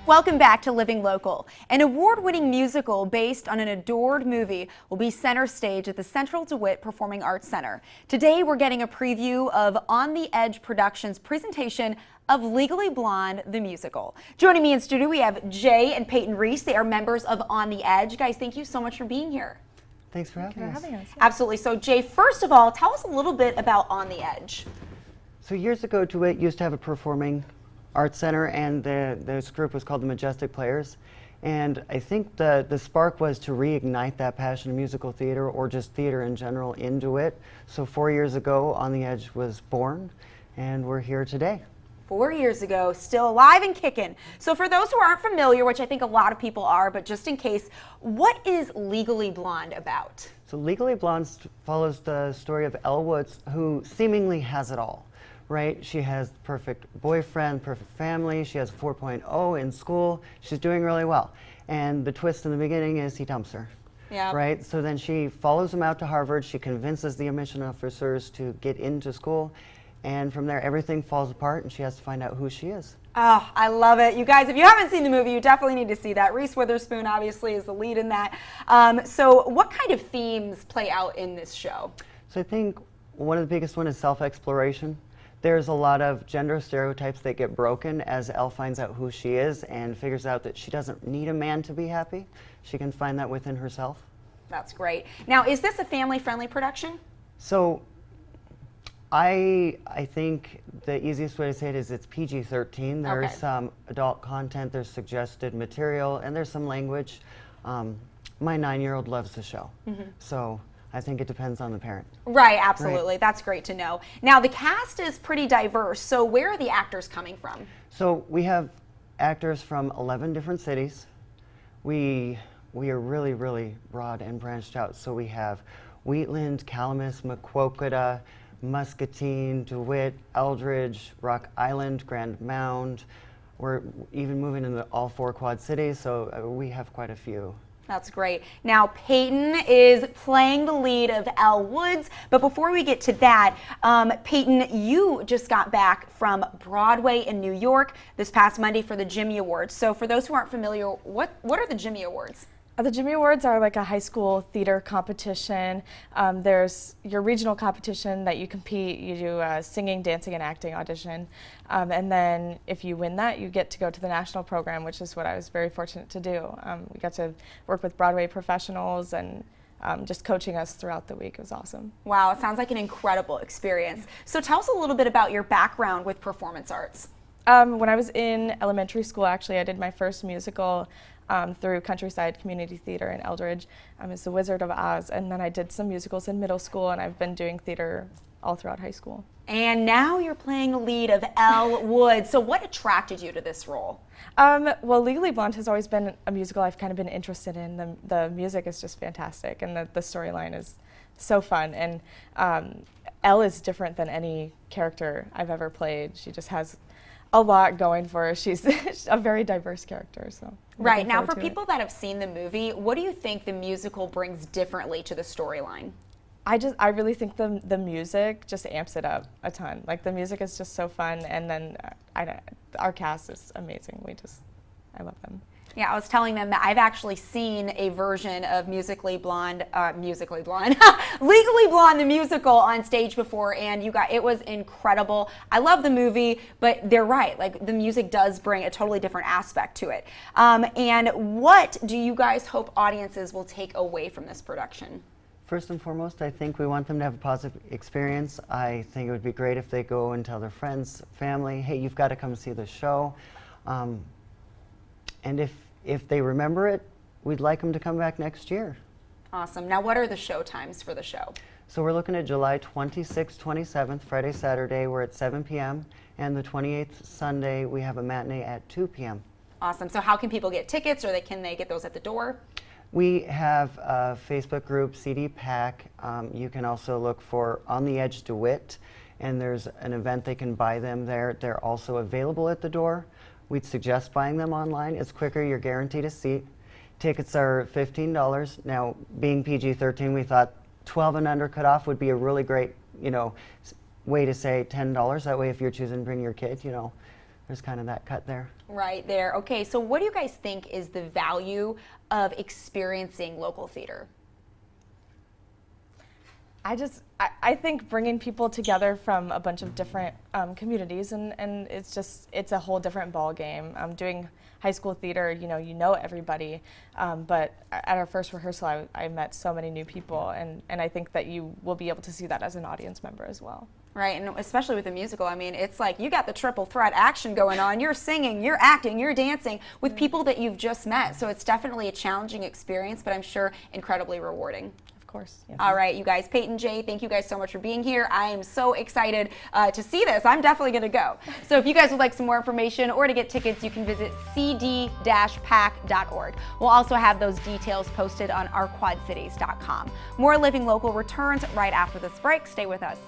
Welcome back to Living Local. An award-winning musical based on an adored movie will be center stage at the Central DeWitt Performing Arts Center. Today we're getting a preview of On the Edge Productions' presentation of Legally Blonde, the musical. Joining me in studio we have Jay and Peyton Reese. They are members of On the Edge. Guys, thank you so much for being here. Thanks for having us. Absolutely. So Jay, first of all, tell us a little bit about On the Edge. So years ago, DeWitt used to have a performing arts center, and this group was called the Majestic Players. And I think the spark was to reignite that passion of musical theater, or just theater in general, in DeWitt. So 4 years ago, On the Edge was born, and we're here today. 4 years ago, still alive and kicking. So for those who aren't familiar, which I think a lot of people are, but just in case, what is Legally Blonde about? So Legally Blonde follows the story of Elle Woods, who seemingly has it all. Right? She has the perfect boyfriend, perfect family, she has a 4.0 in school, she's doing really well. And the twist in the beginning is he dumps her. Yeah. Right? So then she follows him out to Harvard, she convinces the admission officers to get into school, and from there everything falls apart and she has to find out who she is. Oh, I love it. You guys, if you haven't seen the movie, you definitely need to see that. Reese Witherspoon obviously is the lead in that. So what kind of themes play out in this show? So I think one of the biggest one is self-exploration. There's a lot of gender stereotypes that get broken as Elle finds out who she is and figures out that she doesn't need a man to be happy. She can find that within herself. That's great. Now, is this a family-friendly production? So I think the easiest way to say it is it's PG-13. There's some adult content, there's suggested material, and there's some language. My 9-year-old loves the show. So I think it depends on the parent. Right, absolutely. Right. That's great to know. Now, the cast is pretty diverse, so where are the actors coming from? So we have actors from 11 different cities. We are really, really broad and branched out. So we have Wheatland, Calamus, Maquoketa, Muscatine, DeWitt, Eldridge, Rock Island, Grand Mound. We're even moving into all 4 Quad Cities, so we have quite a few. That's great. Now, Peyton is playing the lead of Elle Woods, but before we get to that, Peyton, you just got back from Broadway in New York this past Monday for the Jimmy Awards. So for those who aren't familiar, what are the Jimmy Awards? The Jimmy Awards are like a high school theater competition. There's your regional competition that you compete, you do a singing, dancing, and acting audition. And then if you win that, you get to go to the national program, which is what I was very fortunate to do. We got to work with Broadway professionals and just coaching us throughout the week. It was awesome. Wow, it sounds like an incredible experience. So tell us a little bit about your background with performance arts. When I was in elementary school, actually, I did my first musical through Countryside Community Theater in Eldridge. It's The Wizard of Oz, and then I did some musicals in middle school, and I've been doing theater all throughout high school. And now you're playing the lead of Elle Woods. So what attracted you to this role? Well, Legally Blonde has always been a musical I've kind of been interested in. The music is just fantastic, and the storyline is so fun. And Elle is different than any character I've ever played. She just has a lot going for her. She's a very diverse character. So right, now for people that have seen the movie, what do you think the musical brings differently to the storyline? I really think the music just amps it up a ton. Like, the music is just so fun, and then our cast is amazing. I love them. Yeah, I was telling them that I've actually seen a version of Legally Blonde, the musical on stage before, and it was incredible. I love the movie, but they're right, like, the music does bring a totally different aspect to it. And what do you guys hope audiences will take away from this production? First and foremost, I think we want them to have a positive experience. I think it would be great if they go and tell their friends, family, hey, you've got to come see the show. And if they remember it, we'd like them to come back next year. Awesome. Now, what are the show times for the show? So we're looking at July 26th, 27th, Friday, Saturday, we're at 7 p.m. And the 28th, Sunday, we have a matinee at 2 p.m. Awesome. So how can people get tickets, or can they get those at the door? We have a Facebook group, CD Pack. You can also look for On the Edge DeWitt, and there's an event they can buy them there. They're also available at the door. We'd suggest buying them online. It's quicker, you're guaranteed a seat. Tickets are $15. Now, being PG-13, we thought 12 and under cutoff would be a really great, way to say $10. That way, if you're choosing to bring your kid, there's kind of that cut there. Right there. Okay, so what do you guys think is the value of experiencing local theater? I think bringing people together from a bunch of different communities, and it's a whole different ball game. Doing high school theater, you know everybody, but at our first rehearsal, I met so many new people, and I think that you will be able to see that as an audience member as well. Right, and especially with a musical, I mean, it's like you got the triple threat action going on. You're singing, you're acting, you're dancing with people that you've just met. So it's definitely a challenging experience, but I'm sure incredibly rewarding. Of course. Yeah. All right, you guys, Peyton, Jay, thank you guys so much for being here. I am so excited to see this. I'm definitely going to go. So if you guys would like some more information or to get tickets, you can visit cd-pack.org. We'll also have those details posted on ourquadcities.com. More Living Local returns right after this break. Stay with us.